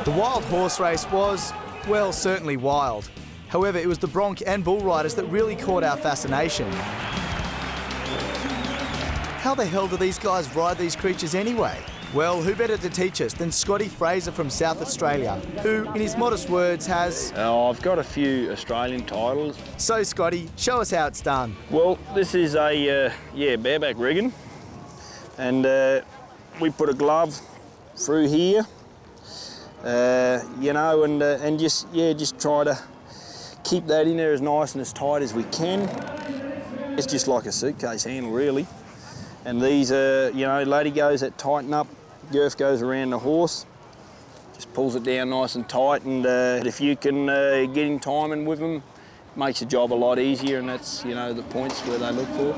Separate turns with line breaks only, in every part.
The wild horse race was, well, certainly wild. However, it was the bronc and bull riders that really caught our fascination. How the hell do these guys ride these creatures anyway? Well, who better to teach us than Scotty Fraser from South Australia, who, in his modest words, has...
I've got a few Australian titles.
So, Scotty, show us how it's done.
Well, this is a, bareback rigging. And we put a glove through here, and just try to keep that in there as nice and as tight as we can. It's just like a suitcase handle, really. And these are, lady goes that tighten up, girth goes around the horse, just pulls it down nice and tight, and if you can get in timing with them, it makes the job a lot easier, and that's, the points where they look for.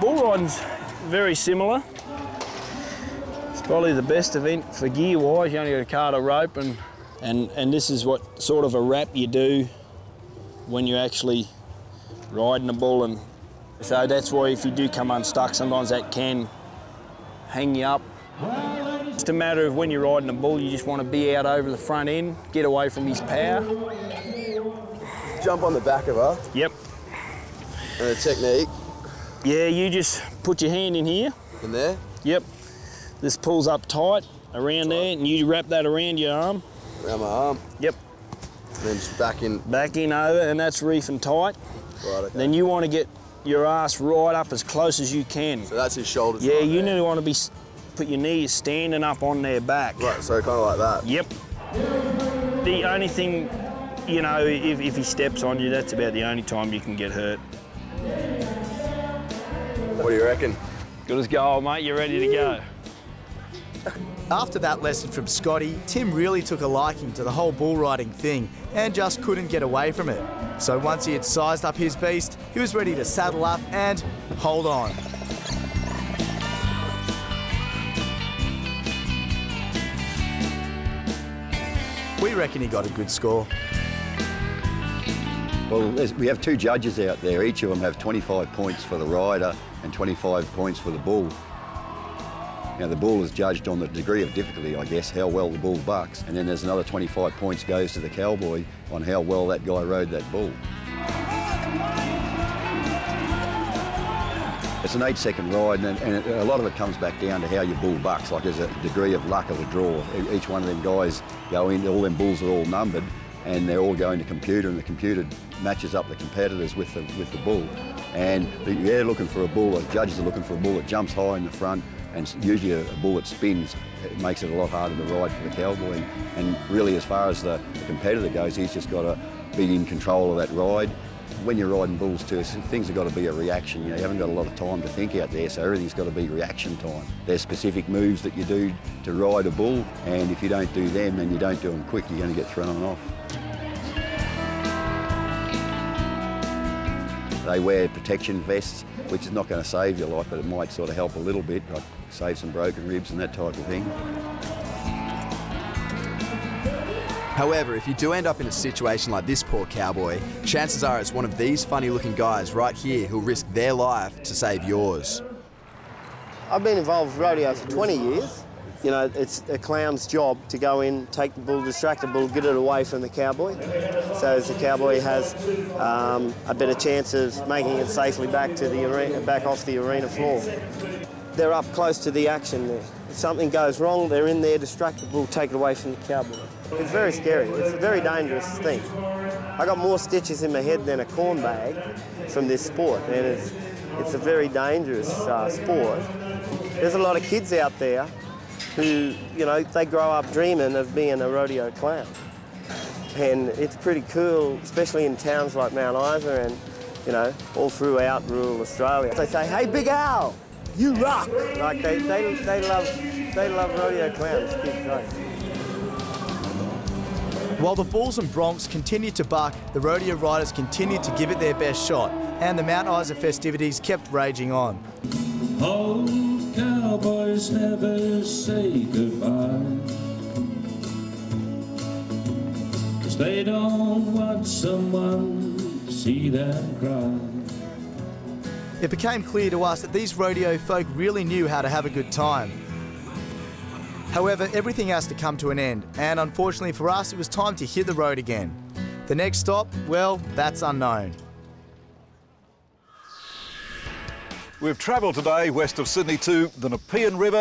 Bull riding's very similar. It's probably the best event for gear-wise. You only got a cart, a rope, and this is what sort of a wrap you do when you're actually riding a bull. And so that's why if you do come unstuck, sometimes that can hang you up. It's a matter of when you're riding a bull, you just want to be out over the front end, get away from his power.
Jump on the back of her.
Yep.
And a technique.
Yeah, you just put your hand in here.
In there?
Yep. This pulls up tight around there, and you wrap that around your arm.
Around my arm?
Yep.
And then just back in.
Back in over, and that's reefing tight.
Right, okay.
Then you want to get your ass right up as close as you can.
So that's his shoulders.
Yeah,
right
you
there.
need to want to be, put your knees standing up on their back.
Right, so kind of like that.
Yep. The only thing, if he steps on you, that's about the only time you can get hurt.
What do you reckon?
Good as gold, mate. You're ready to go.
After that lesson from Scotty, Tim really took a liking to the whole bull riding thing and just couldn't get away from it. So once he had sized up his beast, he was ready to saddle up and hold on. We reckon he got a good score.
Well, we have two judges out there. Each of them have 25 points for the rider and 25 points for the bull. Now, the bull is judged on the degree of difficulty, I guess, how well the bull bucks. And then there's another 25 points goes to the cowboy on how well that guy rode that bull. It's an 8-second ride, and a lot of it comes back down to how your bull bucks. Like, there's a degree of luck of a draw. Each one of them guys go in, all them bulls are all numbered, and they're all going to computer, and the computer matches up the competitors with the bull. And they're looking for a bull, the judges are looking for a bull that jumps high in the front, and usually a bull that spins. It makes it a lot harder to ride for the cowboy. And really, as far as the competitor goes, he's just got to be in control of that ride. When you're riding bulls too, things have got to be a reaction. You haven't got a lot of time to think out there, so everything's got to be reaction time. There's specific moves that you do to ride a bull, and if you don't do them and you don't do them quick, you're going to get thrown off. They wear protection vests, which is not going to save your life, but it might sort of help a little bit, like save some broken ribs and that type of thing.
However, if you do end up in a situation like this poor cowboy, chances are it's one of these funny-looking guys right here who'll risk their life to save yours.
I've been involved with rodeo for 20 years. It's a clown's job to go in, take the bull, distract the bull, get it away from the cowboy. So as the cowboy has a better chance of making it safely back to the arena, back off the arena floor. They're up close to the action there. If something goes wrong, they're in there, distract the bull, take it away from the cowboy. It's very scary. It's a very dangerous thing. I got more stitches in my head than a corn bag from this sport, and it's a very dangerous sport. There's a lot of kids out there who, they grow up dreaming of being a rodeo clown. And it's pretty cool, especially in towns like Mount Isa and, all throughout rural Australia. They say, "Hey, Big Al, you rock!" Like they love rodeo clowns. Kids, right?
While the bulls and broncs continued to buck, the rodeo riders continued to give it their best shot, and the Mount Isa festivities kept raging on.
Oh, cowboys never say goodbye, 'cause they don't want someone to see them cry.
It became clear to us that these rodeo folk really knew how to have a good time. However, everything has to come to an end, and unfortunately for us, it was time to hit the road again. The next stop, well, that's unknown.
We've travelled today west of Sydney to the Nepean River